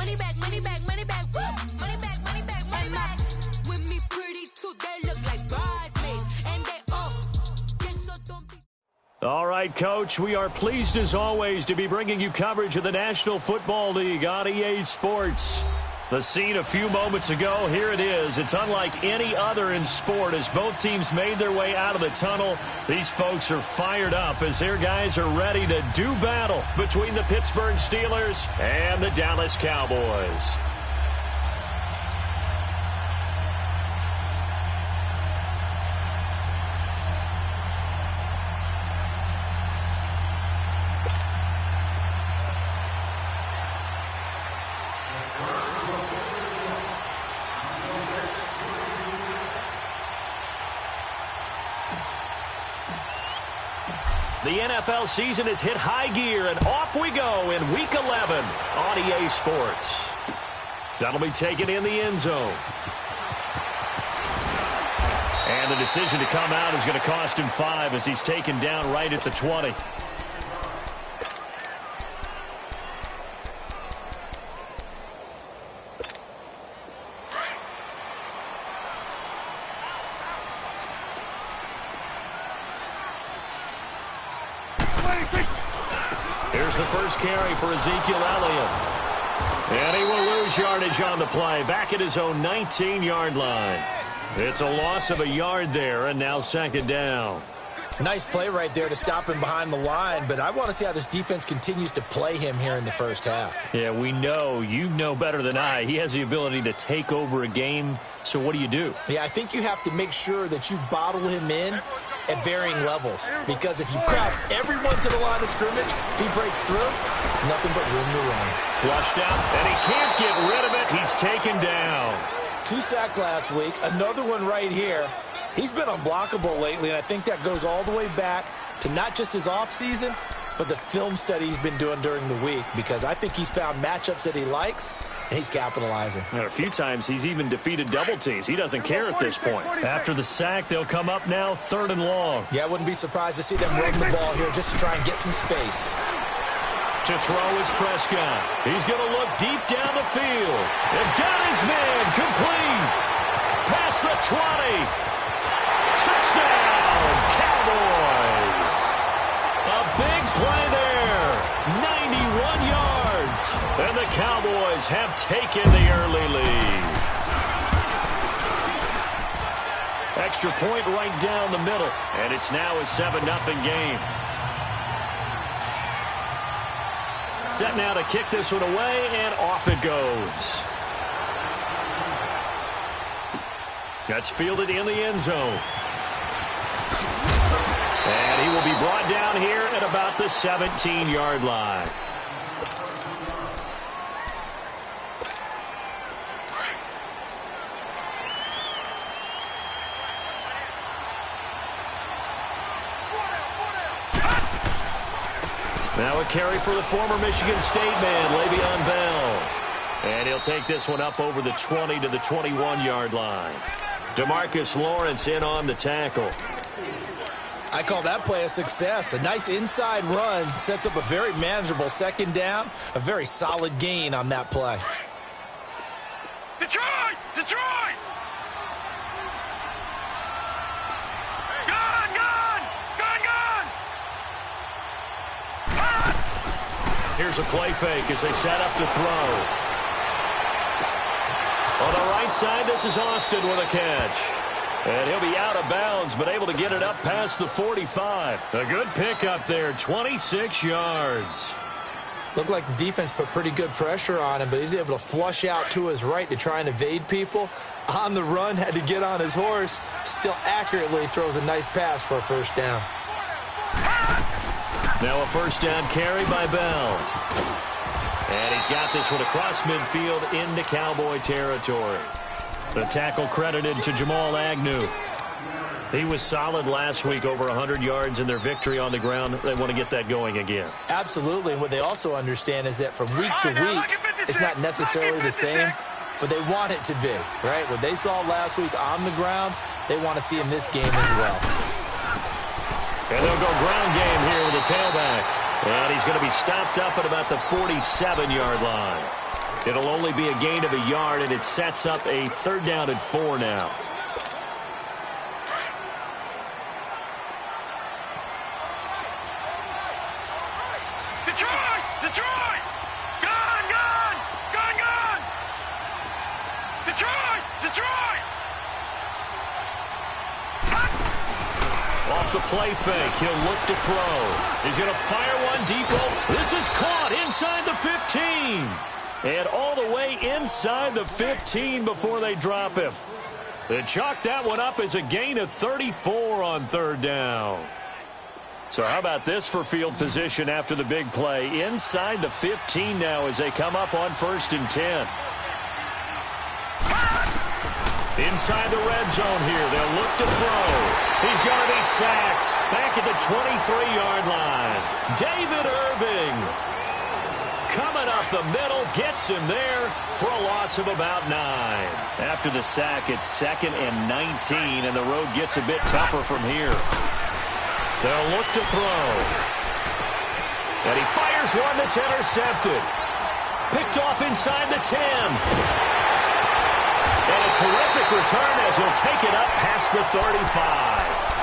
Money back, money back, money back, woo! Money back, money back, money back. With me pretty too, they look like bridesmaids. And they all so don't be. All right, Coach, we are pleased as always to be bringing you coverage of the National Football League on EA Sports. The scene a few moments ago, here it is. It's unlike any other in sport as both teams made their way out of the tunnel. These folks are fired up as their guys are ready to do battle between the Pittsburgh Steelers and the Dallas Cowboys. The NFL season has hit high gear, and off we go in Week 11 on EA Sports. That'll be taken in the end zone. And the decision to come out is going to cost him 5 as he's taken down right at the 20. Here's the first carry for Ezekiel Elliott. And he will lose yardage on the play, back at his own 19-yard line. It's a loss of a yard there, and now second down. Nice play right there to stop him behind the line, but I want to see how this defense continues to play him here in the first half. Yeah, we know. You know better than I. He has the ability to take over a game, so what do? Yeah, I think you have to make sure that you bottle him in at varying levels, because if you crowd everyone to the line of scrimmage, if he breaks through, there's nothing but room to run. Flushed out, and he can't get rid of it. He's taken down. 2 sacks last week, another one right here. He's been unblockable lately, and I think that goes all the way back to not just his offseason, but the film study he's been doing during the week, because I think he's found matchups that he likes, and he's capitalizing. A few times he's even defeated double teams. He doesn't care at this point. After the sack, they'll come up now 3rd and long. Yeah, I wouldn't be surprised to see them run the ball here just to try and get some space. To throw is Prescott. He's going to look deep down the field. And got his man complete. Past the 20. Touchdown, Cowboys. A big play there. 91 yards. And the Cowboys have taken the early lead. Extra point right down the middle. And it's now a 7-0 game. Set now to kick this one away, and off it goes. That's fielded in the end zone. And he will be brought down here at about the 17-yard line. Now a carry for the former Michigan State man, Le'Veon Bell. And he'll take this one up over the 20 to the 21-yard line. DeMarcus Lawrence in on the tackle. I call that play a success. A nice inside run sets up a very manageable second down. A very solid gain on that play. Detroit! Detroit! Gun! Gun! Gun! Gun! Ah! Here's a play fake as they set up to throw. On the right side, this is Austin with a catch. And he'll be out of bounds, but able to get it up past the 45. A good pickup there, 26 yards. Looked like the defense put pretty good pressure on him, but he's able to flush out to his right to try and evade people. On the run, had to get on his horse. Still accurately throws a nice pass for a first down. Now a first down carry by Bell. And he's got this one across midfield into Cowboy territory. The tackle credited to Jamal Agnew. He was solid last week, over 100 yards in their victory on the ground. They want to get that going again. Absolutely. And what they also understand is that from week to week, it's not necessarily the same, but they want it to be, right? What they saw last week on the ground, they want to see in this game as well. And they'll go ground game here with the tailback. And he's going to be stopped up at about the 47-yard line. It'll only be a gain of a yard, and it sets up a 3rd down and 4 now. Detroit! Detroit! Gone! Gone! Gone! Gone! Detroit! Detroit! Off the play fake, he'll look to throw. He's going to fire one deep. This is caught inside the 15. And all the way inside the 15 before they drop him. They chalk that one up as a gain of 34 on 3rd down. So how about this for field position after the big play? Inside the 15 now as they come up on 1st and 10. Inside the red zone here. They'll look to throw. He's going to be sacked. Back at the 23-yard line. David Irving coming up the middle. Gets him there for a loss of about 9. After the sack, it's 2nd and 19, and the road gets a bit tougher from here. They'll look to throw. And he fires one that's intercepted. Picked off inside the 10. And a terrific return as he'll take it up past the 35.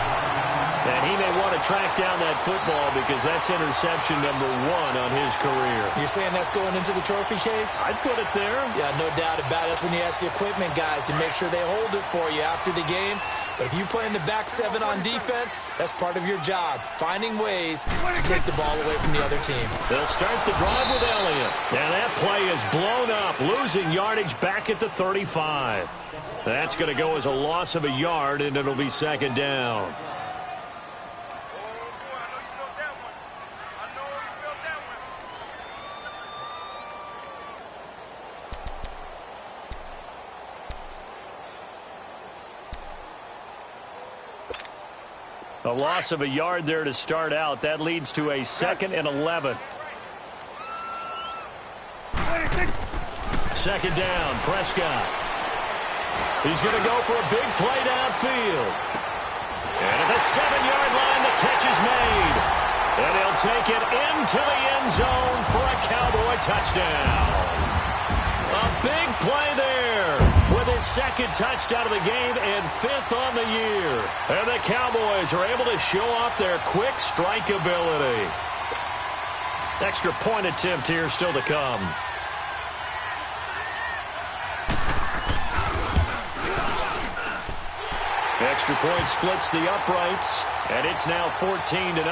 And he may want to track down that football because that's interception number 1 on his career. You're saying that's going into the trophy case? I'd put it there. Yeah, no doubt about it. That's when you ask the equipment guys to make sure they hold it for you after the game. But if you play in the back 7 on defense, that's part of your job, finding ways to take the ball away from the other team. They'll start the drive with Elliott. And that play is blown up, losing yardage back at the 35. That's going to go as a loss of a yard, and it'll be 2nd down. A loss of a yard there to start out. That leads to a 2nd and 11. 2nd down, Prescott. He's going to go for a big play downfield. And at the 7-yard line, the catch is made. And he'll take it into the end zone for a Cowboy touchdown. A big play there with his 2nd touchdown of the game and 5th on the year. And the Cowboys are able to show off their quick strike ability. Extra point attempt here still to come. Extra point splits the uprights, and it's now 14-0.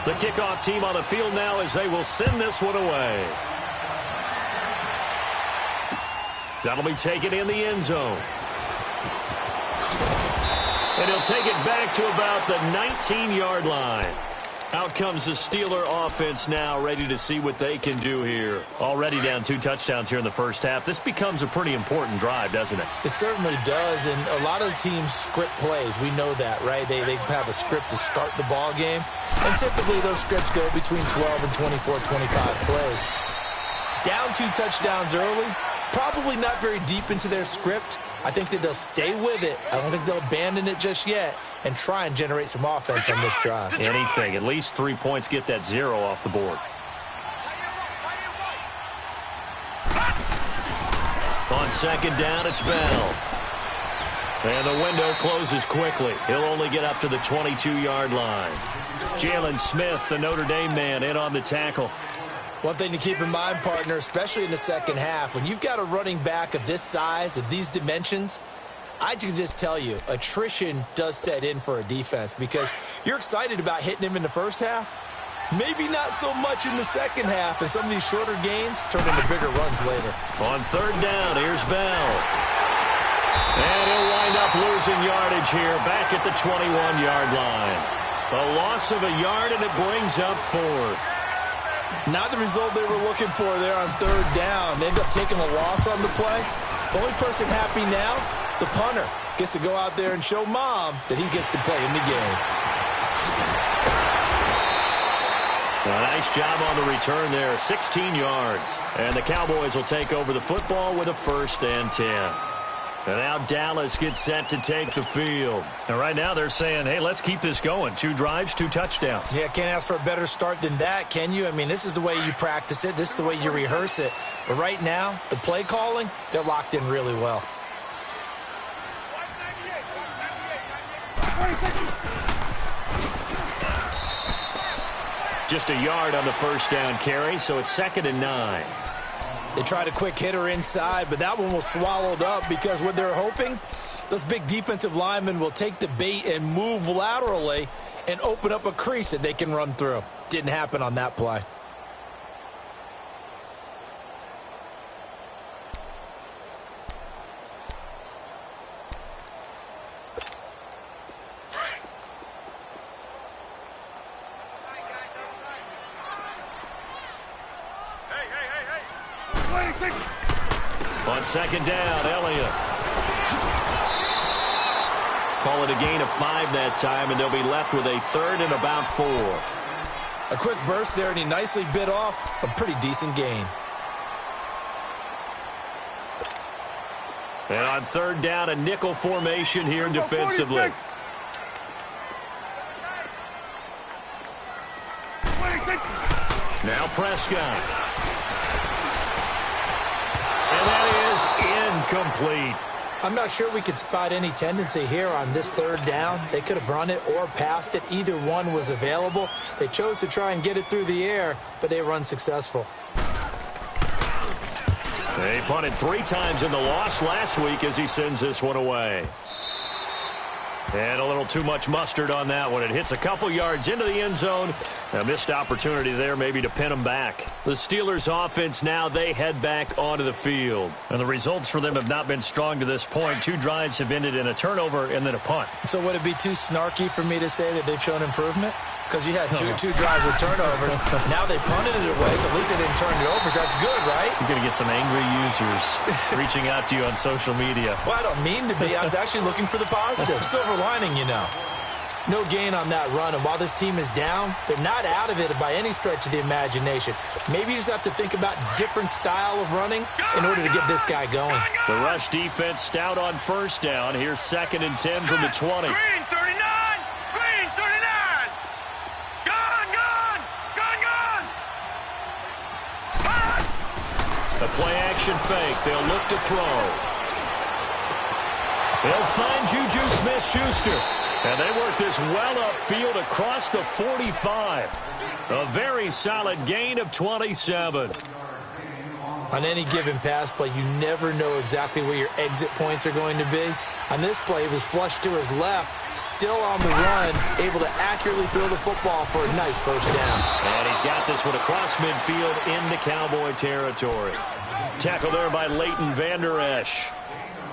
The kickoff team on the field now as they will send this one away. That'll be taken in the end zone. And he'll take it back to about the 19-yard line. Out comes the Steeler offense now, ready to see what they can do here. Already down 2 touchdowns here in the first half. This becomes a pretty important drive, doesn't it? It certainly does, and a lot of the teams script plays. We know that, right? They have a script to start the ball game, and typically those scripts go between 12 and 24, 25 plays. Down 2 touchdowns early, probably not very deep into their script. I think that they'll stay with it. I don't think they'll abandon it just yet and try and generate some offense on this drive. Anything. At least 3 points, get that 0 off the board. On 2nd down, it's Bell. And the window closes quickly. He'll only get up to the 22-yard line. Jalen Smith, the Notre Dame man, in on the tackle. One thing to keep in mind, partner, especially in the second half, when you've got a running back of this size, of these dimensions, I can just tell you, attrition does set in for a defense because you're excited about hitting him in the first half. Maybe not so much in the second half, and some of these shorter gains turn into bigger runs later. On 3rd down, here's Bell. And he'll wind up losing yardage here back at the 21-yard line. A loss of a yard, and it brings up 4th. Not the result they were looking for there on 3rd down. They end up taking a loss on the play. The only person happy now, the punter, gets to go out there and show mom that he gets to play in the game. A nice job on the return there, 16 yards. And the Cowboys will take over the football with a 1st and 10. And now Dallas gets set to take the field. And right now they're saying, hey, let's keep this going. 2 drives, 2 touchdowns. Yeah, can't ask for a better start than that, can you? I mean, this is the way you practice it. This is the way you rehearse it. But right now, the play calling, they're locked in really well. Just a yard on the first down carry, so it's 2nd and 9. They tried a quick hitter inside, but that one was swallowed up because what they're hoping, those big defensive linemen will take the bait and move laterally and open up a crease that they can run through. Didn't happen on that play. On 2nd down, Elliott. Call it a gain of 5 that time, and they'll be left with a 3rd and about 4. A quick burst there, and he nicely bit off a pretty decent gain. And on 3rd down, a nickel formation here defensively. Now Prescott. And that is incomplete. I'm not sure we could spot any tendency here on this 3rd down. They could have run it or passed it. Either one was available. They chose to try and get it through the air, but they were unsuccessful. They punted 3 times in the loss last week as he sends this one away. And a little too much mustard on that one. It hits a couple yards into the end zone. A missed opportunity there maybe to pin them back. The Steelers offense now, they head back onto the field. And the results for them have not been strong to this point. 2 drives have ended in a turnover and then a punt. So would it be too snarky for me to say that they've shown improvement? Because you had two drives with turnovers. Now they punted it away, so at least they didn't turn it over. So that's good, right? You're going to get some angry users reaching out to you on social media. Well, I don't mean to be. I was actually looking for the positive. Silver lining, you know. No gain on that run, and while this team is down, they're not out of it by any stretch of the imagination. Maybe you just have to think about different style of running in order to get this guy going. The rush defense stout on 1st down. Here's 2nd and 10 from the 20. Green 39! Green 39! A play-action fake. They'll look to throw. They'll find Juju Smith-Schuster. And they work this well upfield across the 45. A very solid gain of 27. On any given pass play, you never know exactly where your exit points are going to be. On this play, it was flushed to his left, still on the run, able to accurately throw the football for a nice 1st down. And he's got this one across midfield into Cowboy territory. Tackle there by Leighton Vander Esch.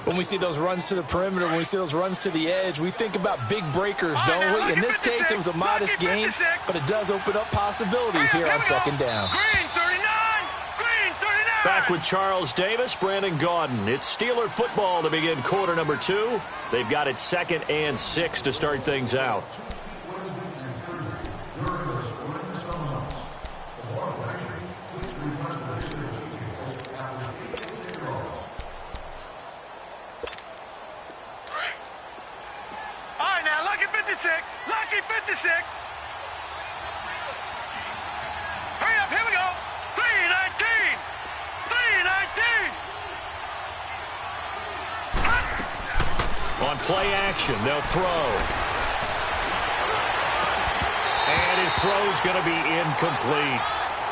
When we see those runs to the perimeter, when we see those runs to the edge, we think about big breakers, don't we? In this case, it was a modest gain, but it does open up possibilities here on 2nd down. Green 39! Green 39! Back with Charles Davis, Brandon Gaudin. It's Steeler football to begin quarter number 2. They've got it 2nd and 6 to start things out. Lucky 56. Hurry up, here we go. 319. 319. On play action, they'll throw. And his throw's going to be incomplete.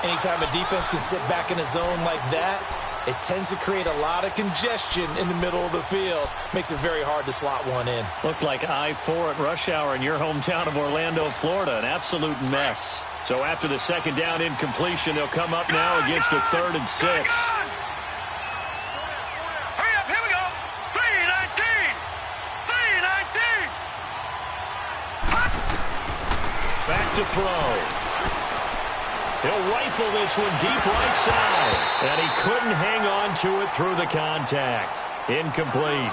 Anytime a defense can sit back in a zone like that, it tends to create a lot of congestion in the middle of the field. Makes it very hard to slot one in. Looked like I-4 at rush hour in your hometown of Orlando, Florida. An absolute mess. So after the 2nd down incompletion, they'll come up now against a 3rd and 6. Hurry up, here we go. 319. 319. Back to throw. He'll rifle this one deep right side. And he couldn't hang on to it through the contact. Incomplete.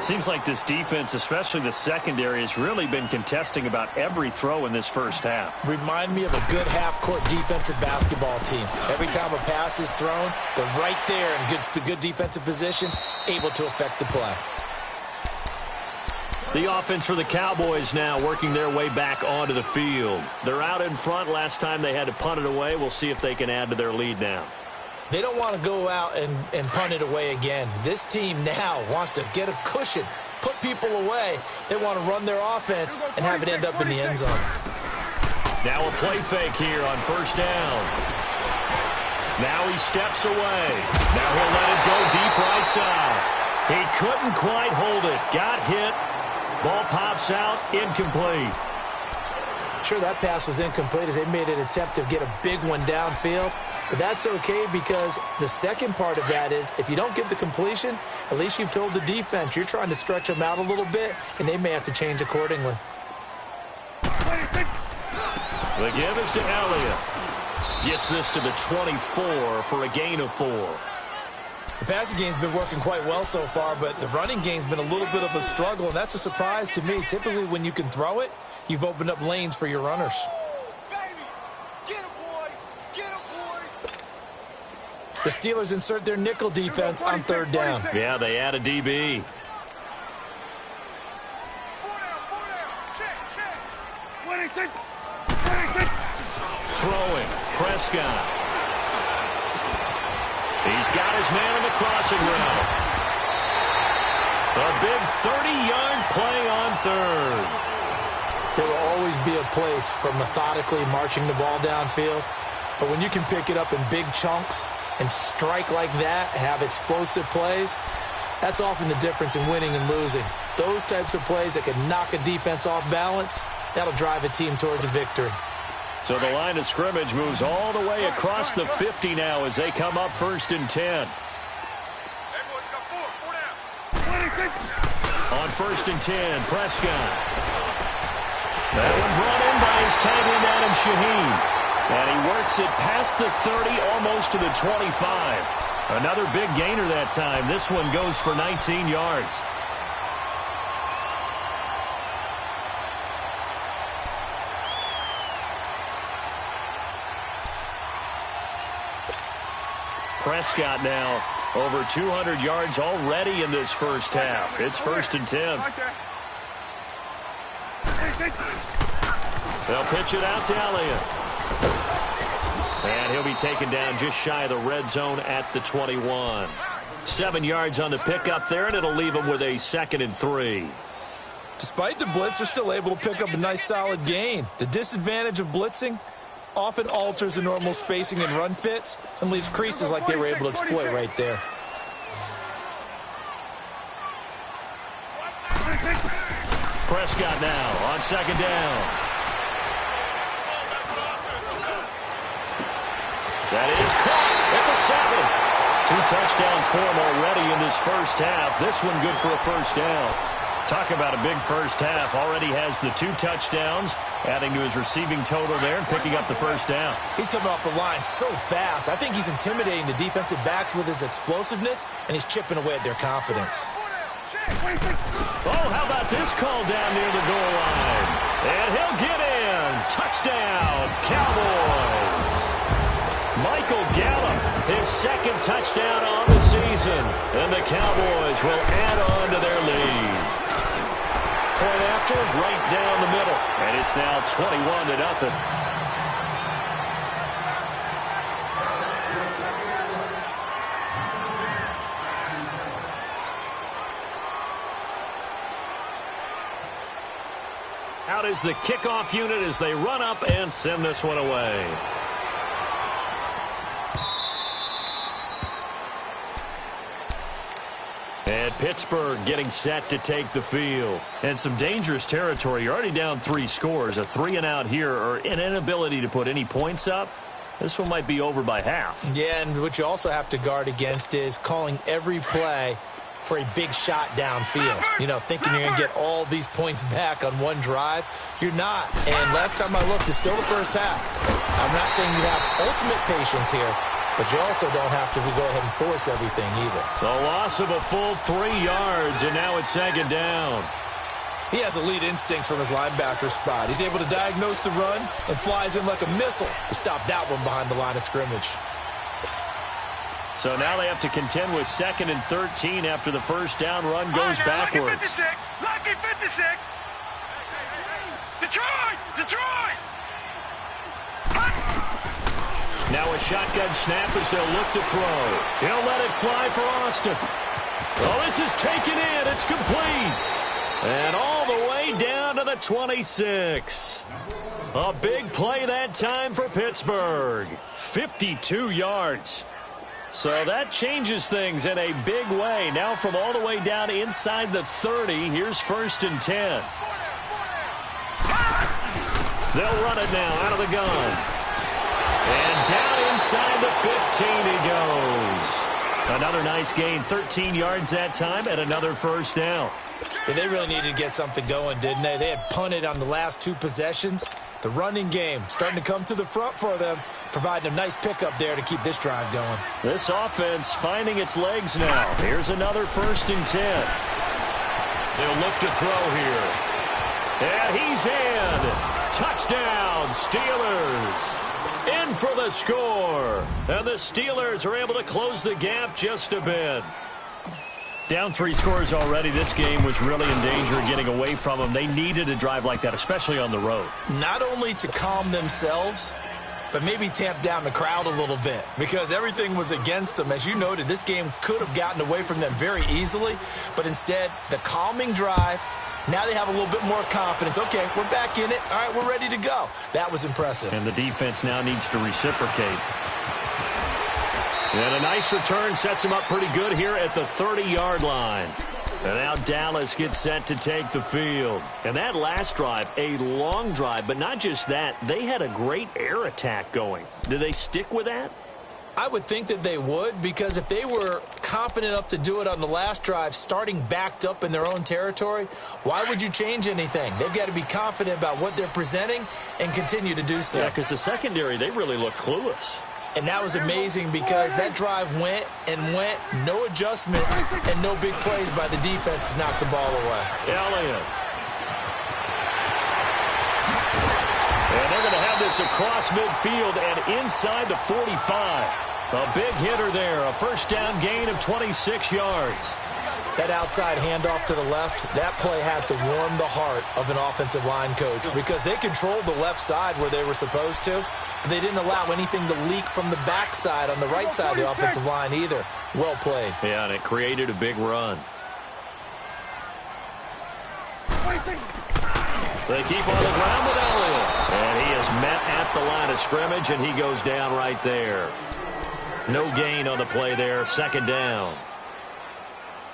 Seems like this defense, especially the secondary, has really been contesting about every throw in this first half. Remind me of a good half-court defensive basketball team. Every time a pass is thrown, they're right there in good defensive position, able to affect the play. The offense for the Cowboys now working their way back onto the field. They're out in front. Last time they had to punt it away. We'll see if they can add to their lead now. They don't want to go out and punt it away again. This team now wants to get a cushion, put people away. They want to run their offense and have it end up in the end zone. Now a play fake here on first down. Now he steps away. Now he'll let it go deep right side. He couldn't quite hold it. Got hit. Ball pops out. Incomplete. Sure, that pass was incomplete as they made an attempt to get a big one downfield. But that's okay because the second part of that is if you don't get the completion, at least you've told the defense you're trying to stretch them out a little bit, and they may have to change accordingly. The give is to Elliott. Gets this to the 24 for a gain of 4. The passing game's been working quite well so far, but the running game's been a little bit of a struggle, and that's a surprise to me. Typically, when you can throw it, you've opened up lanes for your runners. The Steelers insert their nickel defense on third down. Yeah, they add a DB. Throwing. Prescott. He's got his man in the crossing route. A big 30-yard play on third. There will always be a place for methodically marching the ball downfield, but when you can pick it up in big chunks and strike like that, have explosive plays, that's often the difference in winning and losing. Those types of plays that can knock a defense off balance, that'll drive a team towards a victory. So the line of scrimmage moves all the way across the 50 now as they come up 1st and 10. On 1st and 10, Prescott. That one brought in by his tight end, Adam Shaheen. And he works it past the 30, almost to the 25. Another big gainer that time. This one goes for 19 yards. Prescott now over 200 yards already in this first half. It's 1st and 10. They'll pitch it out to Elliott. And he'll be taken down just shy of the red zone at the 21. 7 yards on the pickup there, and it'll leave him with a 2nd and 3. Despite the blitz, they're still able to pick up a nice solid gain. The disadvantage of blitzing often alters the normal spacing and run fits and leaves creases like they were able to exploit right there. Prescott now on 2nd down. That is caught at the 7. 2 touchdowns for him already in this first half. This one good for a first down. Talk about a big first half. Already has the 2 touchdowns, adding to his receiving total there and picking up the first down. He's coming off the line so fast. I think he's intimidating the defensive backs with his explosiveness, and he's chipping away at their confidence. Oh, how about this call down near the goal line? And he'll get in. Touchdown, Cowboys. Michael Gallup, his 2nd touchdown on the season. And the Cowboys will add on to their lead. Point after, right down the middle. And it's now 21-0. Out is the kickoff unit as they run up and send this one away. And Pittsburgh getting set to take the field. And some dangerous territory. You're already down 3 scores. A 3-and-out here or an inability to put any points up. This one might be over by half. Yeah, and what you also have to guard against is calling every play for a big shot downfield. You know, thinking you're going to get all these points back on one drive. You're not. And last time I looked, it's still the first half. I'm not saying you have ultimate patience here, But you also don't have to go ahead and force everything either. The loss of a full 3 yards, and now it's second down. He has elite instincts from his linebacker spot. He's able to diagnose the run and flies in like a missile to stop that one behind the line of scrimmage. So now they have to contend with 2nd and 13 after the first down run goes backwards. Lucky 56. Detroit! Detroit! Now a shotgun snap as they'll look to throw. He'll let it fly for Austin. Oh, this is taken in. It's complete. And all the way down to the 26. A big play that time for Pittsburgh. 52 yards. So that changes things in a big way. Now from all the way down inside the 30, here's 1st and 10. They'll run it now out of the gun. And down inside the 15 he goes. Another nice gain, 13 yards that time, and another first down. Yeah, they really needed to get something going, didn't they? They had punted on the last 2 possessions. The running game starting to come to the front for them, providing a nice pickup there to keep this drive going. This offense finding its legs now. Here's another 1st and 10. They'll look to throw here. And he's in. Touchdown, Steelers. In for the score. And the Steelers are able to close the gap just a bit. Down 3 scores already. This game was really in danger of getting away from them. They needed a drive like that, especially on the road. Not only to calm themselves, but maybe tamp down the crowd a little bit because everything was against them. As you noted, this game could have gotten away from them very easily, but instead, the calming drive, now they have a little bit more confidence. Okay, we're back in it. All right, we're ready to go. That was impressive. And the defense now needs to reciprocate. And a nice return sets him up pretty good here at the 30-yard line. And now Dallas gets set to take the field. And that last drive, a long drive, but not just that. They had a great air attack going. Do they stick with that? I would think that they would, because if they were confident enough to do it on the last drive, starting backed up in their own territory, why would you change anything? They've got to be confident about what they're presenting and continue to do so. Yeah, because the secondary, they really look clueless. And that was amazing because that drive went and went, no adjustments, and no big plays by the defense to knock the ball away. Elliott. And they're going to have this across midfield and inside the 45. A big hitter there, a first down gain of 26 yards. That outside handoff to the left, that play has to warm the heart of an offensive line coach because they controlled the left side where they were supposed to. But they didn't allow anything to leak from the backside on the right side of the offensive line either. Well played. Yeah, and it created a big run. They keep on the ground with Elliott. And he is met at the line of scrimmage, and he goes down right there. No gain on the play there, second down.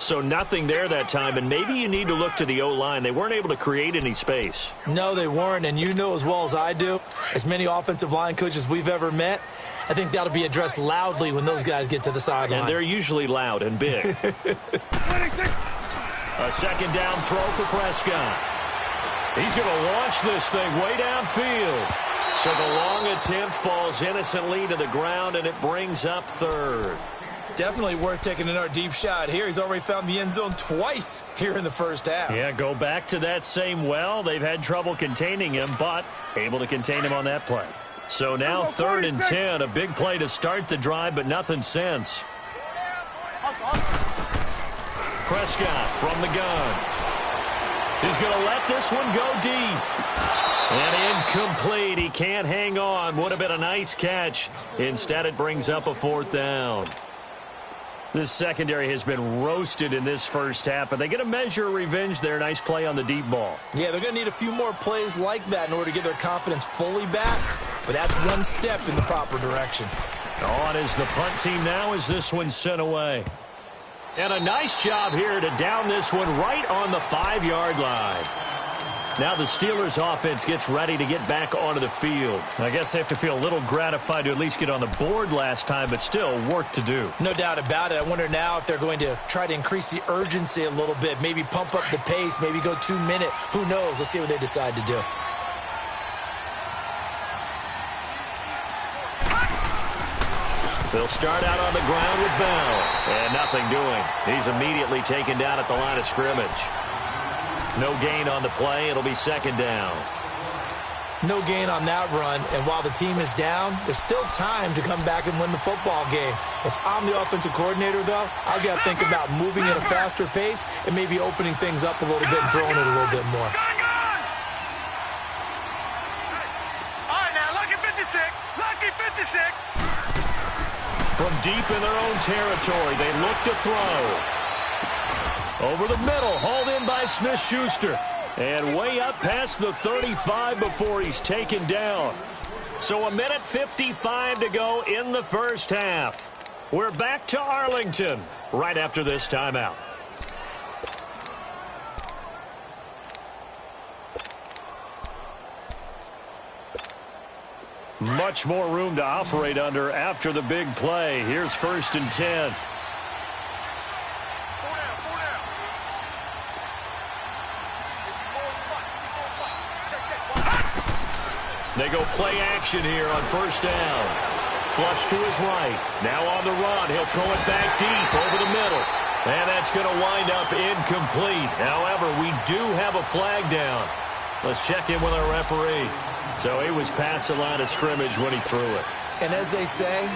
So nothing there that time, and maybe you need to look to the O-line. They weren't able to create any space. No, they weren't, and you know as well as I do, as many offensive line coaches we've ever met, I think that'll be addressed loudly when those guys get to the sideline. And they're usually loud and big. A second down throw for Prescott. He's going to launch this thing way downfield. So the long attempt falls innocently to the ground, and it brings up third. Definitely worth taking another deep shot here. He's already found the end zone twice here in the first half. Yeah, go back to that same well. They've had trouble containing him, but able to contain him on that play. So now 3rd and 10, a big play to start the drive, but nothing since. Prescott from the gun. He's going to let this one go deep. And incomplete. He can't hang on. Would have been a nice catch. Instead, it brings up a 4th down. This secondary has been roasted in this first half, but they get a measure of revenge there. Nice play on the deep ball. Yeah, they're going to need a few more plays like that in order to get their confidence fully back, but that's one step in the proper direction. On is the punt team now as this one's sent away. And a nice job here to down this one right on the 5-yard line. Now the Steelers offense gets ready to get back onto the field. I guess they have to feel a little gratified to at least get on the board last time, but still work to do. No doubt about it. I wonder now if they're going to try to increase the urgency a little bit, maybe pump up the pace, maybe go 2-minute. Who knows? Let's see what they decide to do. They'll start out on the ground with Bell. And nothing doing. He's immediately taken down at the line of scrimmage. No gain on the play. It'll be second down. No gain on that run, and while the team is down, there's still time to come back and win the football game. If I'm the offensive coordinator, though, I've got to think about moving at a faster pace and maybe opening things up a little bit and throwing it a little bit more. All right, now, lucky 56. Lucky 56. From deep in their own territory, they look to throw. Over the middle, hauled in by Smith-Schuster. And way up past the 35 before he's taken down. So 1:55 to go in the first half. We're back to Arlington right after this timeout. Much more room to operate under after the big play. Here's 1st and 10. They go play action here on 1st down. Flush to his right. Now on the run. He'll throw it back deep over the middle. And that's going to wind up incomplete. However, we do have a flag down. Let's check in with our referee. So he was past the line of scrimmage when he threw it. And as they say,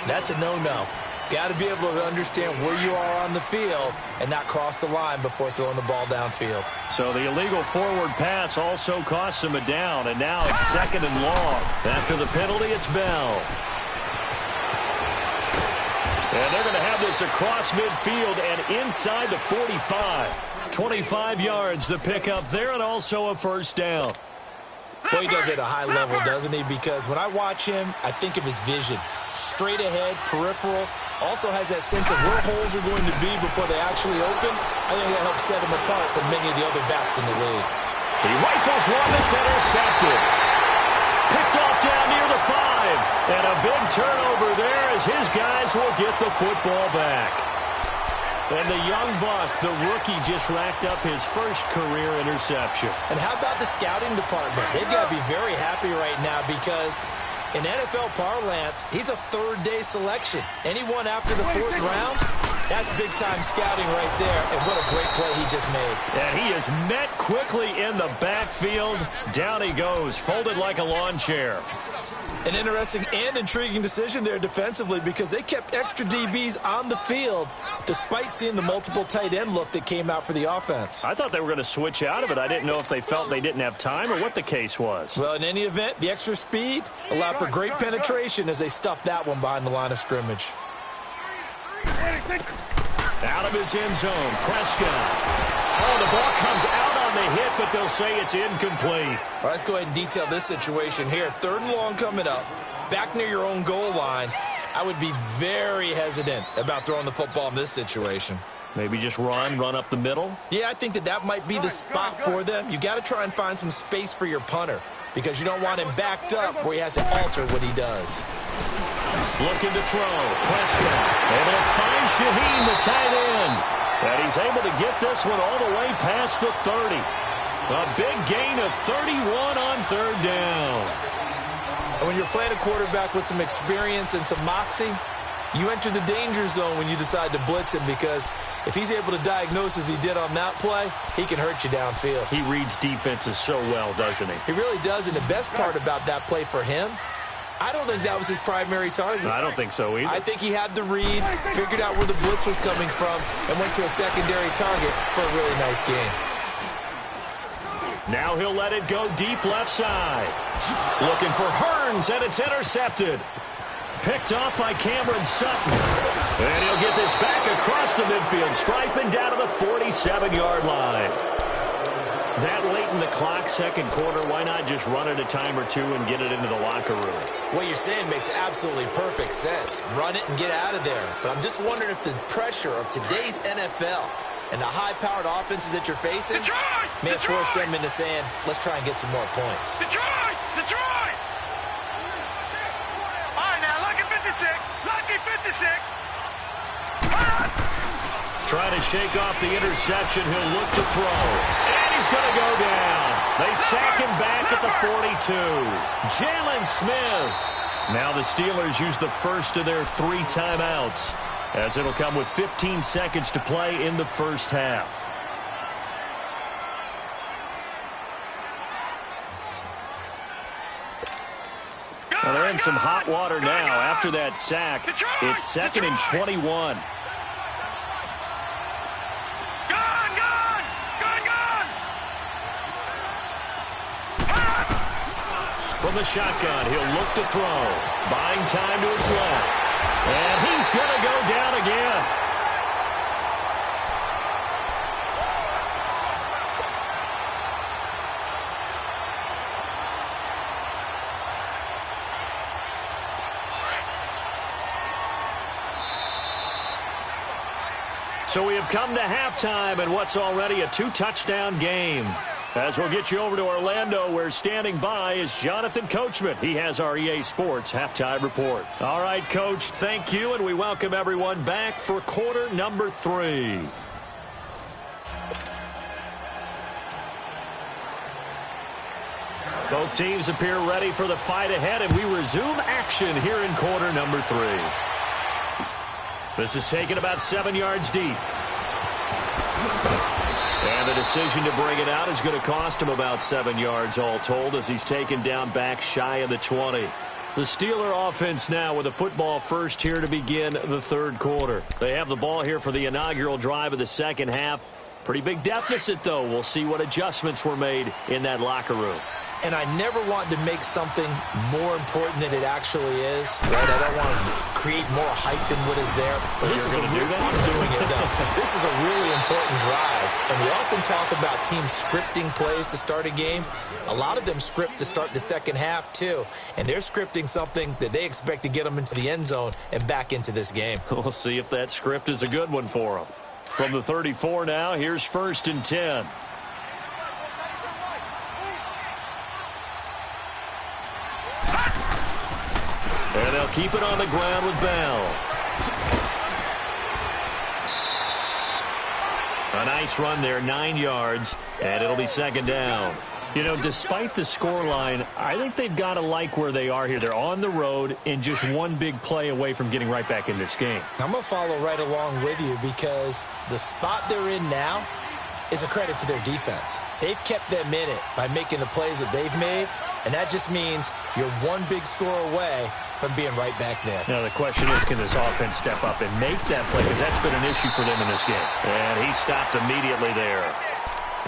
that's a no-no. Got to be able to understand where you are on the field and not cross the line before throwing the ball downfield. So the illegal forward pass also costs him a down, and now it's 2nd and long. After the penalty, it's Bell. And they're going to have this across midfield and inside the 45. 25 yards the pickup there, and also a 1st down. Boy, he does it at a high level, doesn't he? Because when I watch him, I think of his vision. Straight ahead, peripheral. Also has that sense of where holes are going to be before they actually open. I think that helps set him apart from many of the other backs in the league. He rifles one that's intercepted. Picked off down near the 5. And a big turnover there as his guys will get the football back. And the young buck, the rookie, just racked up his first career interception. And how about the scouting department? They've got to be very happy right now because in NFL parlance, he's a 3rd-day selection. Anyone after the 4th round, that's big-time scouting right there. And what a great play he just made. And he is met quickly in the backfield. Down he goes, folded like a lawn chair. An interesting and intriguing decision there defensively because they kept extra DBs on the field despite seeing the multiple tight end look that came out for the offense. I thought they were going to switch out of it. I didn't know if they felt they didn't have time or what the case was. Well, in any event, the extra speed allowed for great penetration as they stuffed that one behind the line of scrimmage. Out of his end zone, Prescott. Oh, the ball comes out on the hit, but they'll say it's incomplete. All right, let's go ahead and detail this situation here. 3rd and long coming up, back near your own goal line. I would be very hesitant about throwing the football in this situation. Maybe just run up the middle? Yeah, I think that might be the spot for them. You got to try and find some space for your punter because you don't want him backed up where he has to alter what he does. Looking to throw. Prescott able to find Shaheen, the tight end. And he's able to get this one all the way past the 30. A big gain of 31 on 3rd down. And when you're playing a quarterback with some experience and some moxie, you enter the danger zone when you decide to blitz him because if he's able to diagnose as he did on that play, he can hurt you downfield. He reads defenses so well, doesn't he? He really does, and the best part about that play for him, I don't think that was his primary target. I don't think so either. I think he had the read, figured out where the blitz was coming from, and went to a secondary target for a really nice gain. Now he'll let it go deep left side. Looking for Hearns, and it's intercepted. Picked off by Cameron Sutton. And he'll get this back across the midfield, striping down to the 47-yard line. That late in the clock, 2nd quarter, why not just run it a time or two and get it into the locker room? What you're saying makes absolutely perfect sense. Run it and get out of there. But I'm just wondering if the pressure of today's NFL and the high-powered offenses that you're facing may force them into saying, let's try and get some more points. Detroit! Detroit! All right, now, lucky 56. Lucky 56. Trying to shake off the interception. He'll look to throw. And he's going to go down. They sack him back at the 42. Jalen Smith. Now the Steelers use the first of their 3 timeouts, as it'll come with 15 seconds to play in the first half. Well, they're in some hot water now. After that sack, it's 2nd and 21. From the shotgun, he'll look to throw. Buying time to his left. And he's going to go down again. So we have come to halftime in what's already a 2-touchdown game. As we'll get you over to Orlando, where standing by is Jonathan Coachman. He has our EA Sports halftime report. All right, Coach, thank you, and we welcome everyone back for quarter number 3. Both teams appear ready for the fight ahead, and we resume action here in quarter number 3. This is taken about 7 yards deep. And the decision to bring it out is going to cost him about 7 yards all told, as he's taken down back shy of the 20. The Steeler offense now with a football first here to begin the third quarter. They have the ball here for the inaugural drive of the second half. Pretty big deficit, though. We'll see what adjustments were made in that locker room. And I never want to make something more important than it actually is. Right? I don't want to create more hype than what is there. But this is I'm doing it, though. This is a really important drive. And we often talk about teams scripting plays to start a game. A lot of them script to start the second half, too. And they're scripting something that they expect to get them into the end zone and back into this game. We'll see if that script is a good one for them. From the 34 now, here's 1st and 10. And they'll keep it on the ground with Bell. A nice run there, 9 yards, and it'll be 2nd down. You know, despite the scoreline, I think they've got to like where they are here. They're on the road and just one big play away from getting right back in this game. I'm going to follow right along with you because the spot they're in now is a credit to their defense. They've kept them in it by making the plays that they've made, and that just means you're one big score away from being right back there. Now the question is, can this offense step up and make that play? Because that's been an issue for them in this game. And he stopped immediately there.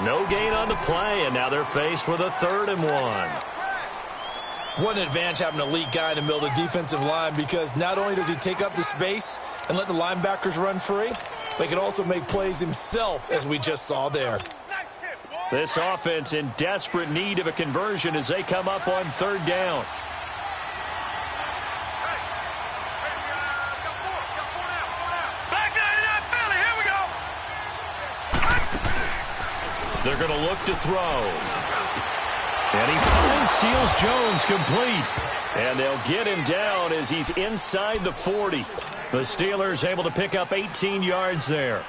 No gain on the play, and now they're faced with a 3rd and 1. What an advantage having an elite guy in the middle of the defensive line, because not only does he take up the space and let the linebackers run free, but he can also make plays himself, as we just saw there. This offense in desperate need of a conversion as they come up on 3rd down. They're going to look to throw. And he finds Seals Jones complete. And they'll get him down as he's inside the 40. The Steelers able to pick up 18 yards there.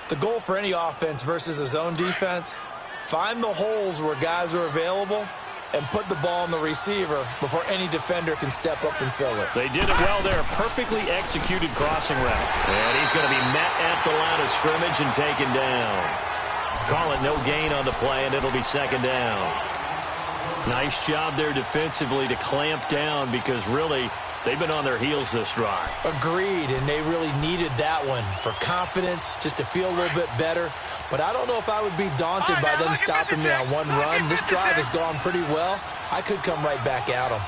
The goal for any offense versus a zone defense, find the holes where guys are available and put the ball on the receiver before any defender can step up and fill it. They did it well there. Perfectly executed crossing route. And he's going to be met at the line of scrimmage and taken down. Call it no gain on the play, and it'll be 2nd down. Nice job there defensively to clamp down, because really they've been on their heels this drive. Agreed, and they really needed that one for confidence, just to feel a little bit better. But I don't know if I would be daunted by them stopping me on one run. This drive has gone pretty well. I could come right back at them.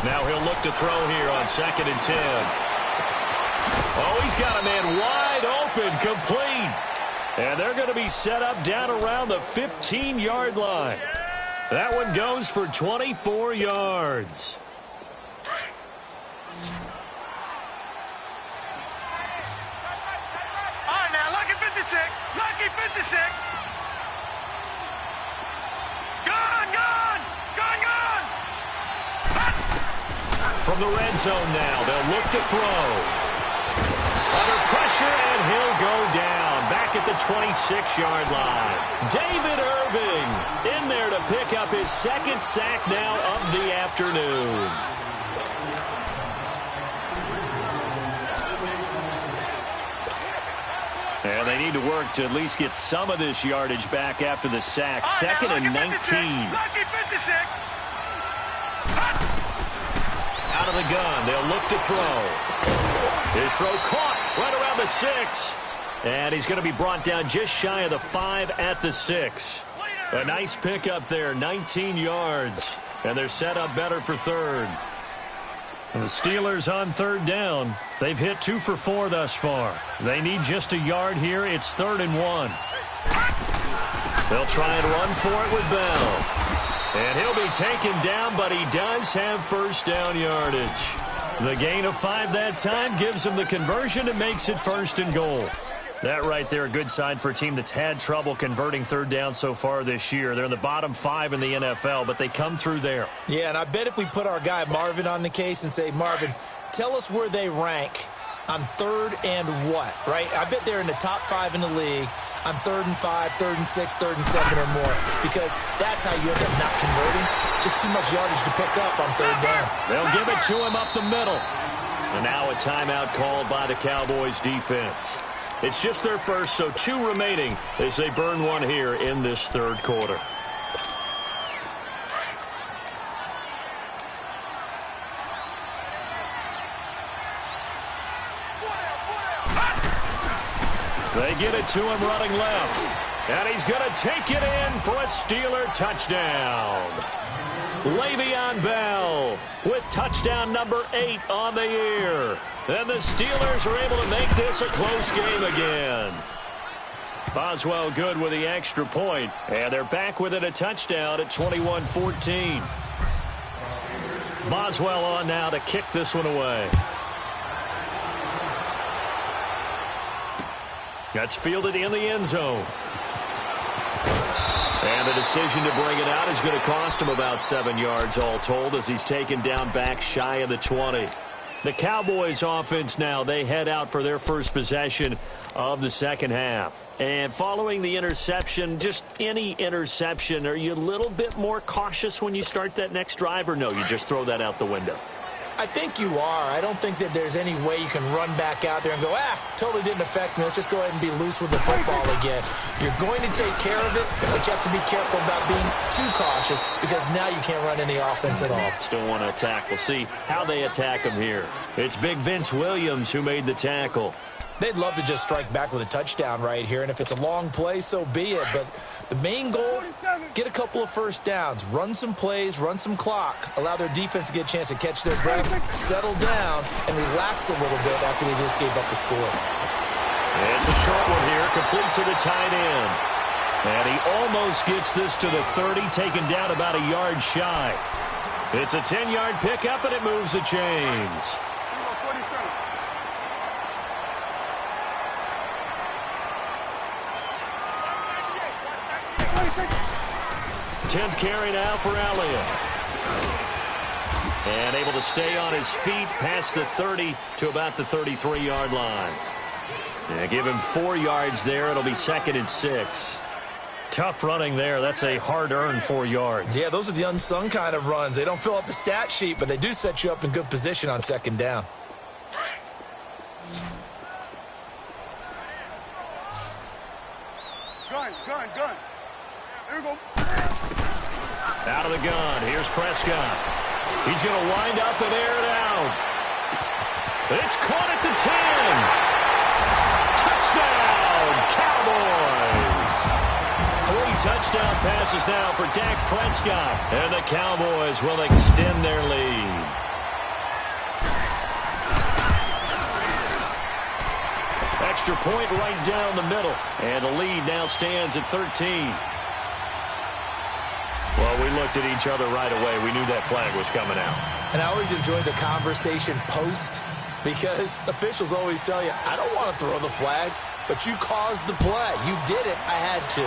Now he'll look to throw here on 2nd and 10. Oh, he's got a man wide open, complete. And they're going to be set up down around the 15-yard line. That one goes for 24 yards. All right, now, lucky 56. Lucky 56. Gone. From the red zone now, they'll look to throw. Under pressure, and he'll go down. Back at the 26-yard line. David Irving in there to pick up his second sack now of the afternoon. And they need to work to at least get some of this yardage back after the sack. Second and 19. Lucky 56. Out of the gun, they'll look to throw. His throw caught right around the 6. And he's going to be brought down just shy of the 5 at the 6. A nice pickup there, 19 yards. And they're set up better for third. And the Steelers on third down. They've hit 2 for 4 thus far. They need just a yard here. It's 3rd and 1. They'll try and run for it with Bell. And he'll be taken down, but he does have first down yardage. The gain of 5 that time gives him the conversion and makes it 1st and goal. That right there, a good sign for a team that's had trouble converting third down so far this year. They're in the bottom 5 in the NFL, but they come through there. Yeah, and I bet if we put our guy Marvin on the case and say, Marvin, tell us where they rank on 3rd and what, right? I bet they're in the top 5 in the league on 3rd and 5, 3rd and 6, 3rd and 7 or more, because that's how you end up not converting. Just too much yardage to pick up on 3rd down. They'll give it to him up the middle. And now a timeout called by the Cowboys defense. It's just their first, so 2 remaining as they burn one here in this 3rd quarter. They get it to him running left. And he's going to take it in for a Steeler touchdown. Le'Veon Bell with touchdown number 8 on the year. And the Steelers are able to make this a close game again. Boswell good with the extra point. And they're back within a touchdown at 21-14. Boswell on now to kick this one away. That's fielded in the end zone. And the decision to bring it out is going to cost him about 7 yards all told as he's taken down back shy of the 20. The Cowboys offense now, they head out for their first possession of the second half. And following the interception, just any interception, are you a little bit more cautious when you start that next drive, or no, you just throw that out the window? I think you are. I don't think that there's any way you can run back out there and go, totally didn't affect me. Let's just go ahead and be loose with the football again. You're going to take care of it, but you have to be careful about being too cautious because now you can't run any offense at all. Still want to attack. We'll see how they attack him here. It's big Vince Williams who made the tackle. They'd love to just strike back with a touchdown right here, and if it's a long play, so be it. But the main goal, get a couple of first downs, run some plays, run some clock, allow their defense to get a chance to catch their breath, settle down, and relax a little bit after they just gave up the score. It's a short one here, complete to the tight end. And he almost gets this to the 30, taken down about a yard shy. It's a 10-yard pickup, and it moves the chains. 10th carry now for Elliott. And able to stay on his feet past the 30 to about the 33-yard line. Yeah, give him 4 yards there. It'll be 2nd and 6. Tough running there. That's a hard-earned 4 yards. Yeah, those are the unsung kind of runs. They don't fill up the stat sheet, but they do set you up in good position on 2nd down. Gun. There we go. Out of the gun. Here's Prescott. He's going to wind up and air it out. It's caught at the 10. Touchdown, Cowboys. 3 touchdown passes now for Dak Prescott. And the Cowboys will extend their lead. Extra point right down the middle. And the lead now stands at 13. Well, we looked at each other right away. We knew that flag was coming out. And I always enjoy the conversation post because officials always tell you, I don't want to throw the flag, but you caused the play. You did it. I had to.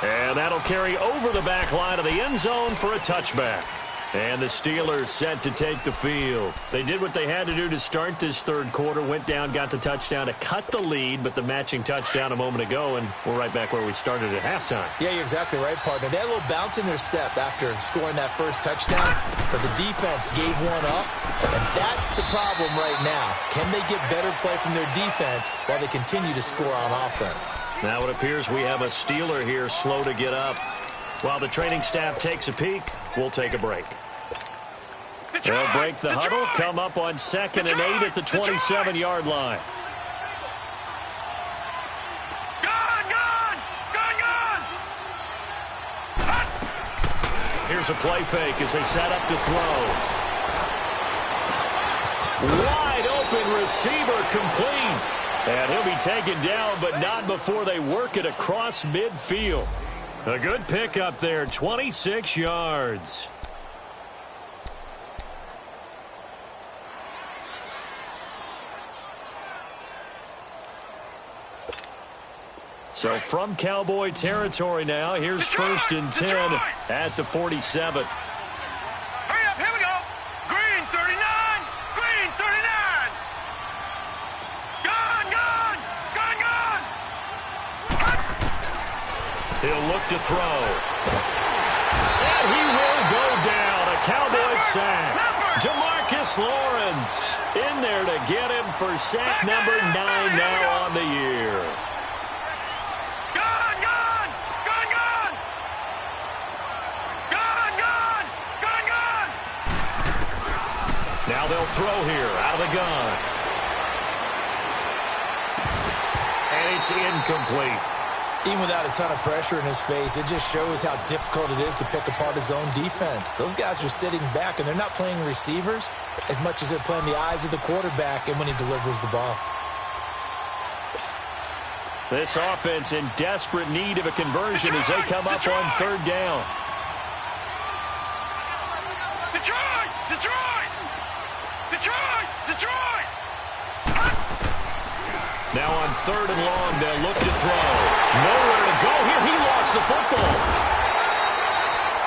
And that'll carry over the back line of the end zone for a touchback. And the Steelers set to take the field. They did what they had to do to start this third quarter, went down, got the touchdown to cut the lead, but the matching touchdown a moment ago, and we're right back where we started at halftime. Yeah, you're exactly right, partner. They had a little bounce in their step after scoring that first touchdown, but the defense gave one up, and that's the problem right now. Can they get better play from their defense while they continue to score on offense? Now it appears we have a Steeler here slow to get up. While the training staff takes a peek, we'll take a break. They'll break the huddle, come up on 2nd and 8 at the 27-yard line. Here's a play fake as they set up to throw. Wide open receiver complete. And he'll be taken down, but not before they work it across midfield. A good pickup there, 26 yards. So from Cowboy territory now, here's 1st and 10 at the 47. Hurry up, here we go. Green 39, green 39. Gone. He'll look to throw. And he will go down. A Cowboy sack. DeMarcus Lawrence in there to get him for sack number 9 now on the year. Now they'll throw here out of the gun. And it's incomplete. Even without a ton of pressure in his face, it just shows how difficult it is to pick apart his own defense. Those guys are sitting back, and they're not playing receivers as much as they're playing the eyes of the quarterback and when he delivers the ball. This offense in desperate need of a conversion as they come up on 3rd down. Detroit! Now on 3rd and long, they'll look to throw. Nowhere to go here. He lost the football.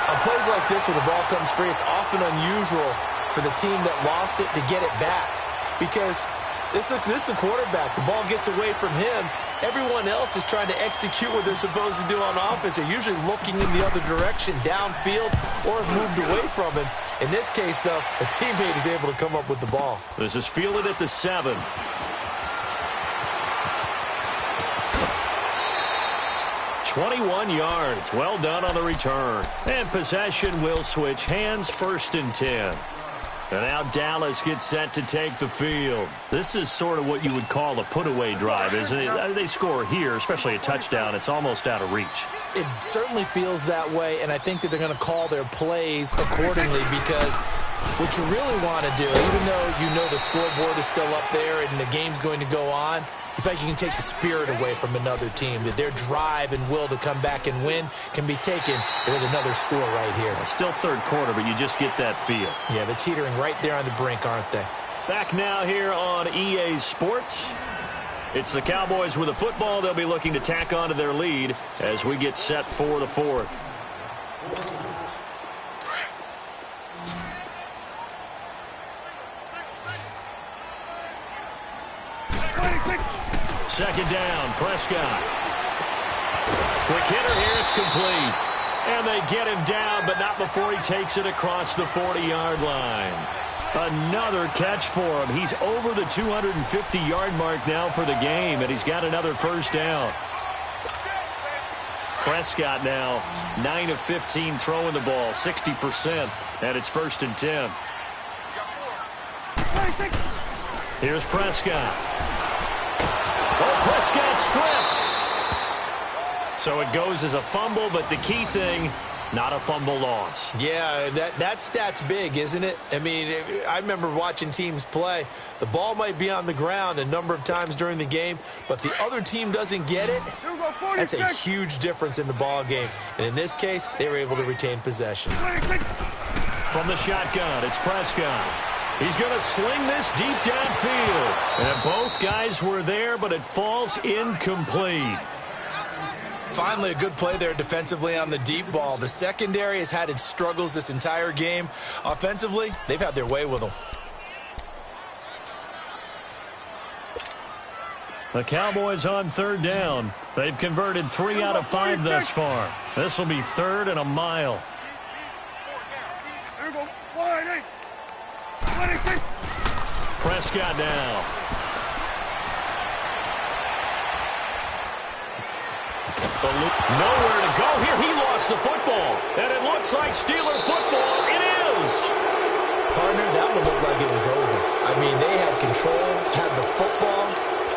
On plays like this where the ball comes free, it's often unusual for the team that lost it to get it back. Because this is the quarterback. The ball gets away from him. Everyone else is trying to execute what they're supposed to do on offense. They're usually looking in the other direction, downfield, or have moved away from him. In this case, though, a teammate is able to come up with the ball. This is fielded at the 7. "21 yards. Well done on the return. And possession will switch hands, 1st and 10. And now Dallas gets set to take the field. This is sort of what you would call a put-away drive, isn't it? They score here, especially a touchdown. It's almost out of reach. It certainly feels that way, and I think that they're going to call their plays accordingly because what you really want to do, even though you know the scoreboard is still up there and the game's going to go on, in fact, you can take the spirit away from another team. That their drive and will to come back and win can be taken with another score right here. Still 3rd quarter, but you just get that feel. Yeah, they're teetering right there on the brink, aren't they? Back now here on EA Sports. It's the Cowboys with the football. They'll be looking to tack on to their lead as we get set for the 4th. Second down, Prescott. Quick hitter here, it's complete. And they get him down, but not before he takes it across the 40-yard line. Another catch for him. He's over the 250-yard mark now for the game, and he's got another 1st down. Prescott now 9 of 15 throwing the ball, 60%, and it's 1st and 10. Here's Prescott. Oh, Prescott stripped. So it goes as a fumble, but the key thing, not a fumble loss. Yeah, that stat's big, isn't it? I mean, I remember watching teams play. The ball might be on the ground a number of times during the game, but the other team doesn't get it. That's a huge difference in the ball game. And in this case, they were able to retain possession. From the shotgun, it's Prescott. He's going to sling this deep downfield. And both guys were there, but it falls incomplete. Finally, a good play there defensively on the deep ball. The secondary has had its struggles this entire game. Offensively, they've had their way with them. The Cowboys on third down. They've converted 3 out of 5 thus far. This will be 3rd and a mile. Here we go. 1-8. Prescott now. Nowhere to go here. He lost the football. And it looks like Steeler football. It is. Partner, that one looked like it was over. I mean, they had control, had the football,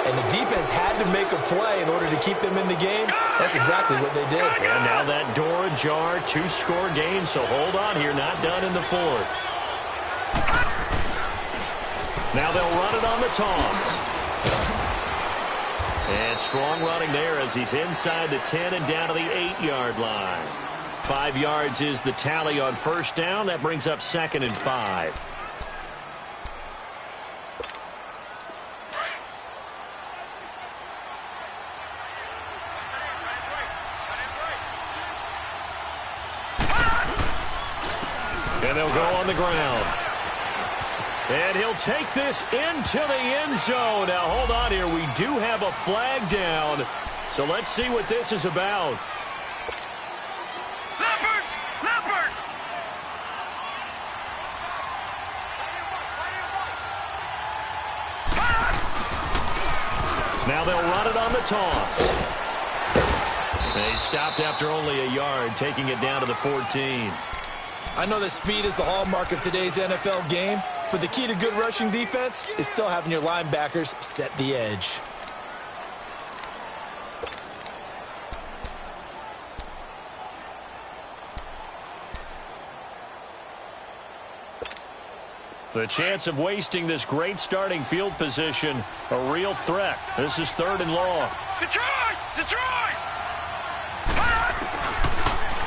and the defense had to make a play in order to keep them in the game. That's exactly what they did. And now that door ajar, 2-score game, so hold on here. Not done in the 4th. Now they'll run it on the toss. And strong running there as he's inside the 10 and down to the 8-yard line. 5 yards is the tally on first down. That brings up 2nd and 5. And they'll go on the ground. And he'll take this into the end zone. Now, hold on here. We do have a flag down. So let's see what this is about. Leopard! Now they'll run it on the toss. They stopped after only a yard, taking it down to the 14. I know that speed is the hallmark of today's NFL game, but the key to good rushing defense is still having your linebackers set the edge. The chance of wasting this great starting field position, a real threat. This is 3rd and long. Detroit!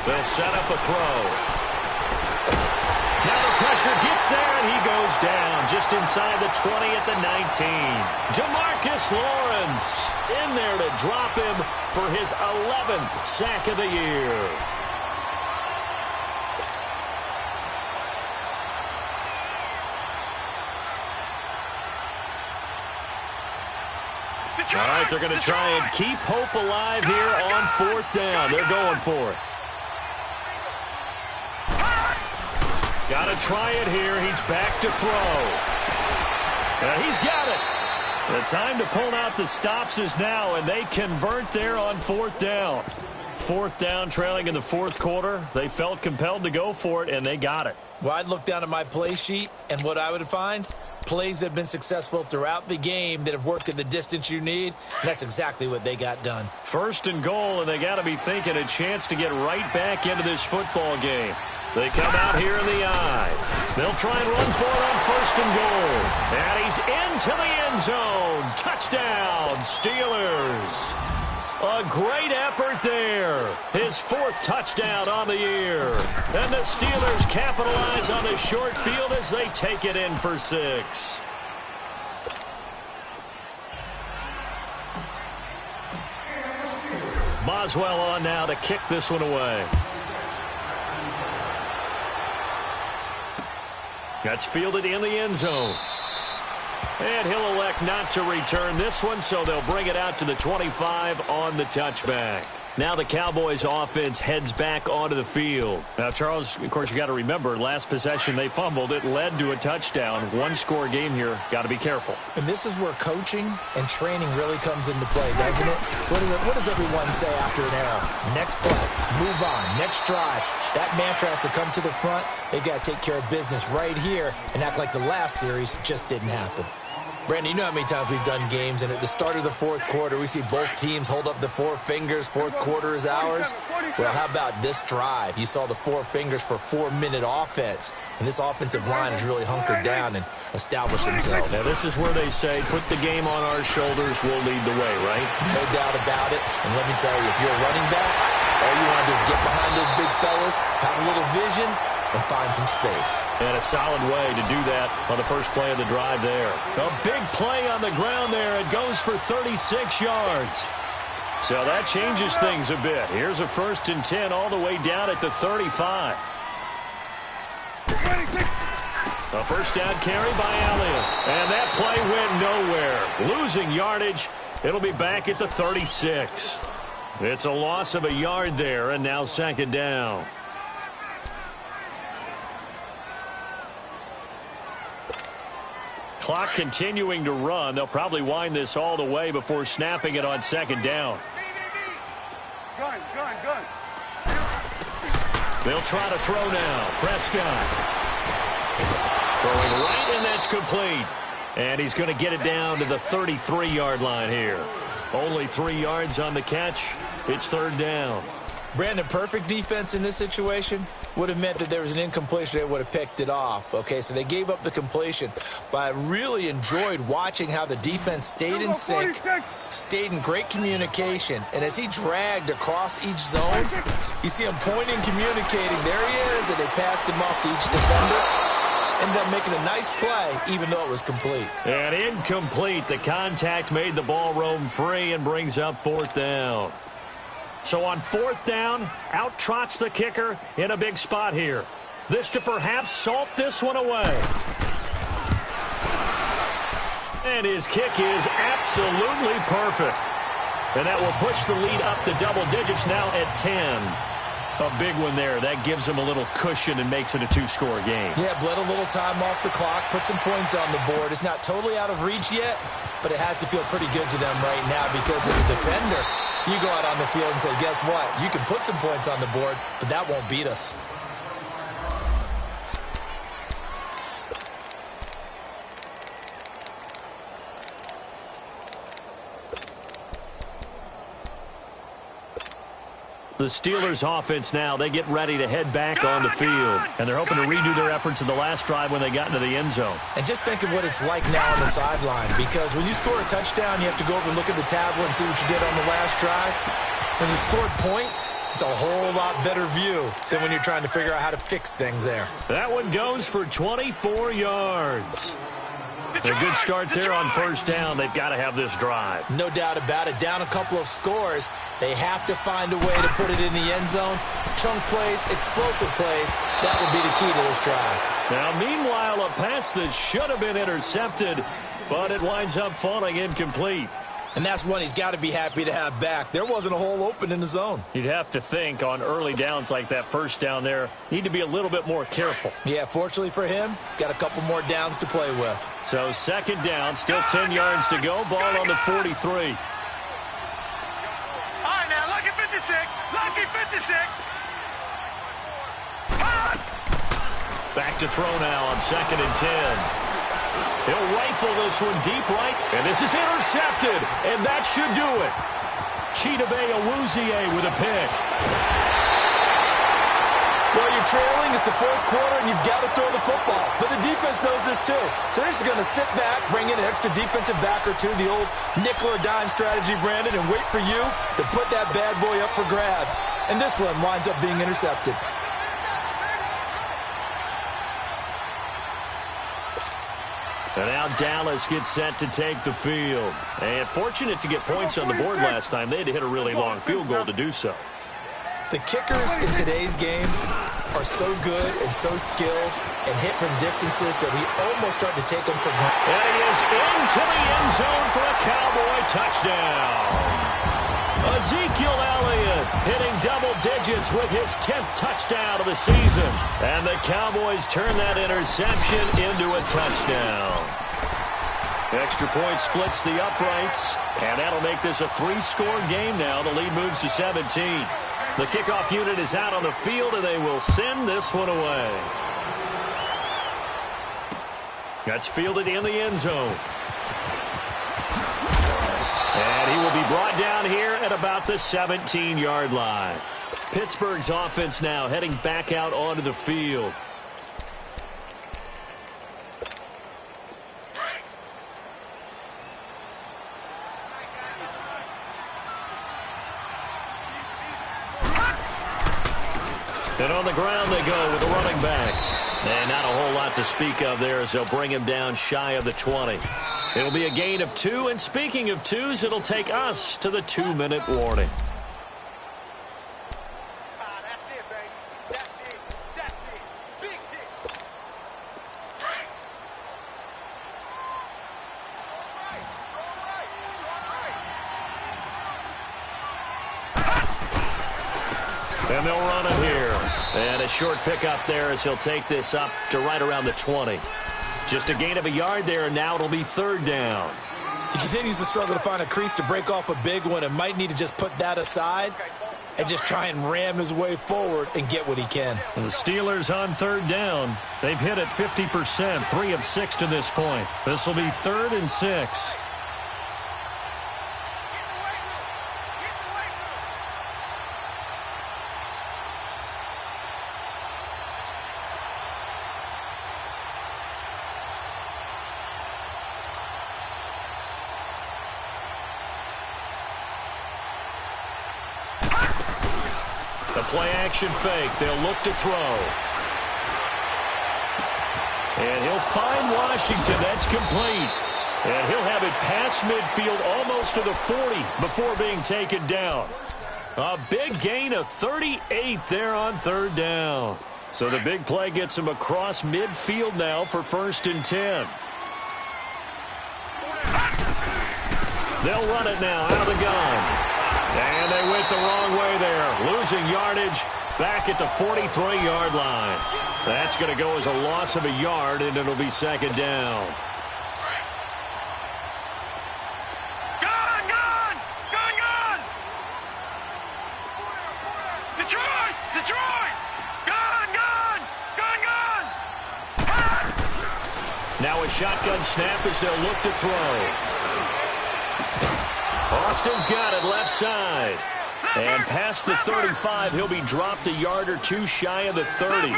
They'll set up a throw. Now the pressure gets there, and he goes down just inside the 20 at the 19. Jamarcus Lawrence in there to drop him for his 11th sack of the year. All right, they're going to try and keep hope alive here on 4th down. They're going for it. Got to try it here. He's back to throw. He's got it. The time to pull out the stops is now, and they convert there on 4th down. 4th down, trailing in the 4th quarter. They felt compelled to go for it, and they got it. Well, I'd look down at my play sheet, and what I would find, plays that have been successful throughout the game that have worked at the distance you need, and that's exactly what they got done. 1st and goal, and they got to be thinking a chance to get right back into this football game. They come out here in the eye. They'll try and run for it on 1st and goal. And he's into the end zone. Touchdown, Steelers. A great effort there. His 4th touchdown on the year. And the Steelers capitalize on the short field as they take it in for 6. Boswell on now to kick this one away. That's fielded in the end zone. And he'll elect not to return this one, so they'll bring it out to the 25 on the touchback. Now the Cowboys offense heads back onto the field. Now, Charles, of course, you got to remember, last possession they fumbled. It led to a touchdown. 1-score game here. Got to be careful. And this is where coaching and training really comes into play, doesn't it? What does everyone say after an error? Next play, move on, next drive. That mantra has to come to the front. They've got to take care of business right here and act like the last series just didn't happen. Brandon, you know how many times we've done games, and at the start of the 4th quarter, we see both teams hold up the 4 fingers, 4th quarter is ours. Well, how about this drive? You saw the 4 fingers for 4-minute offense, and this offensive line has really hunkered down and established themselves. Now, this is where they say, put the game on our shoulders, we'll lead the way, right? No doubt about it, and let me tell you, if you're a running back, all you want to do is get behind those big fellas, have a little vision, and find some space. And a solid way to do that on the first play of the drive there. A big play on the ground there. It goes for 36 yards. So that changes things a bit. Here's a 1st and 10 all the way down at the 35. A first down carry by Elliott. And that play went nowhere. Losing yardage. It'll be back at the 36. It's a loss of a yard there, and now 2nd down. Clock continuing to run. They'll probably wind this all the way before snapping it on 2nd down. Good. They'll try to throw now. Prescott. Throwing right, and that's complete. And he's going to get it down to the 33-yard line here. Only 3 yards on the catch. It's 3rd down. Brandon, perfect defense in this situation would have meant that there was an incompletion. They would have picked it off. Okay, so they gave up the completion. But I really enjoyed watching how the defense stayed in sync, stayed in great communication. And as he dragged across each zone, you see him pointing, communicating. There he is, and they passed him off to each defender. Ended up making a nice play, even though it was complete. And incomplete. The contact made the ball roam free and brings up 4th down. So on 4th down, out trots the kicker in a big spot here. This to perhaps salt this one away. And his kick is absolutely perfect. And that will push the lead up to double digits now at 10. A big one there. That gives them a little cushion and makes it a 2-score game. Yeah, bled a little time off the clock, put some points on the board. It's not totally out of reach yet, but it has to feel pretty good to them right now because as a defender, you go out on the field and say, guess what? You can put some points on the board, but that won't beat us. The Steelers offense now, they get ready to head back on the field. And they're hoping to redo their efforts in the last drive when they got into the end zone. And just think of what it's like now on the sideline, because when you score a touchdown, you have to go over and look at the tablet and see what you did on the last drive. When you scored points, it's a whole lot better view than when you're trying to figure out how to fix things there. That one goes for 24 yards. A good start there on 1st down. They've got to have this drive. No doubt about it. Down a couple of scores. They have to find a way to put it in the end zone. Chunk plays, explosive plays. That will be the key to this drive. Now, meanwhile, a pass that should have been intercepted, but it winds up falling incomplete. And that's one he's got to be happy to have back. There wasn't a hole open in the zone. You'd have to think on early downs like that 1st down there, need to be a little bit more careful. Yeah, fortunately for him, got a couple more downs to play with. So 2nd down, still 10 yards to go. Ball on the 43. All right, now, lucky 56. Lucky 56. Back to throw now on 2nd and 10. He'll rifle this one deep right, and this is intercepted, and that should do it. Chefboi88's with a pick. Well, you're trailing, it's the 4th quarter, and you've got to throw the football. But the defense knows this too. So they're just going to sit back, bring in an extra defensive back or two, the old nickel or dime strategy, Brandon, and wait for you to put that bad boy up for grabs. And this one winds up being intercepted. And now Dallas gets set to take the field. And fortunate to get points on the board last time. They had to hit a really long field goal to do so. The kickers in today's game are so good and so skilled and hit from distances that we almost start to take them for granted. And he is into the end zone for a Cowboy touchdown. Ezekiel Elliott hitting double digits with his 10th touchdown of the season. And the Cowboys turn that interception into a touchdown. Extra point splits the uprights, and that'll make this a 3-score game now. The lead moves to 17. The kickoff unit is out on the field, and they will send this one away. That's fielded in the end zone. And he will be brought down here at about the 17-yard line. Pittsburgh's offense now heading back out onto the field. And on the ground they go with a running back. And not a whole lot to speak of there as they'll bring him down shy of the 20. It'll be a gain of 2, and speaking of 2s, it'll take us to the 2-minute warning. That's it, baby. That's it. That's it. Big hit. And they'll run it here. And a short pickup there as he'll take this up to right around the 20. Just a gain of a yard there, and now it'll be 3rd down. He continues to struggle to find a crease to break off a big one and might need to just put that aside and just try and ram his way forward and get what he can. And the Steelers on 3rd down. They've hit it 50%, 3 of 6 to this point. This will be 3rd and 6. The play-action fake. They'll look to throw. And he'll find Washington. That's complete. And he'll have it past midfield almost to the 40 before being taken down. A big gain of 38 there on 3rd down. So the big play gets him across midfield now for 1st and 10. They'll run it now out of the gun. And they went the wrong way there, losing yardage back at the 43-yard line. That's going to go as a loss of a yard, and it'll be 2nd down. Gun, gun! Gun, gun! Detroit! Detroit! Gun, gun! Gun, gun! Now a shotgun snap as they'll look to throw. Austin's got it left side. And past the 35, he'll be dropped a yard or 2 shy of the 30.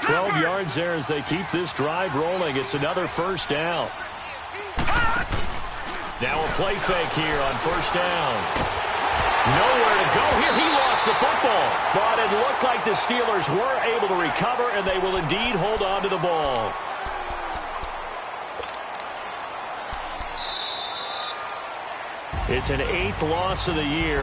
12 yards there as they keep this drive rolling. It's another 1st down. Now a play fake here on 1st down. Nowhere to go here. He lost the football. But it looked like the Steelers were able to recover, and they will indeed hold on to the ball. It's an 8th loss of the year.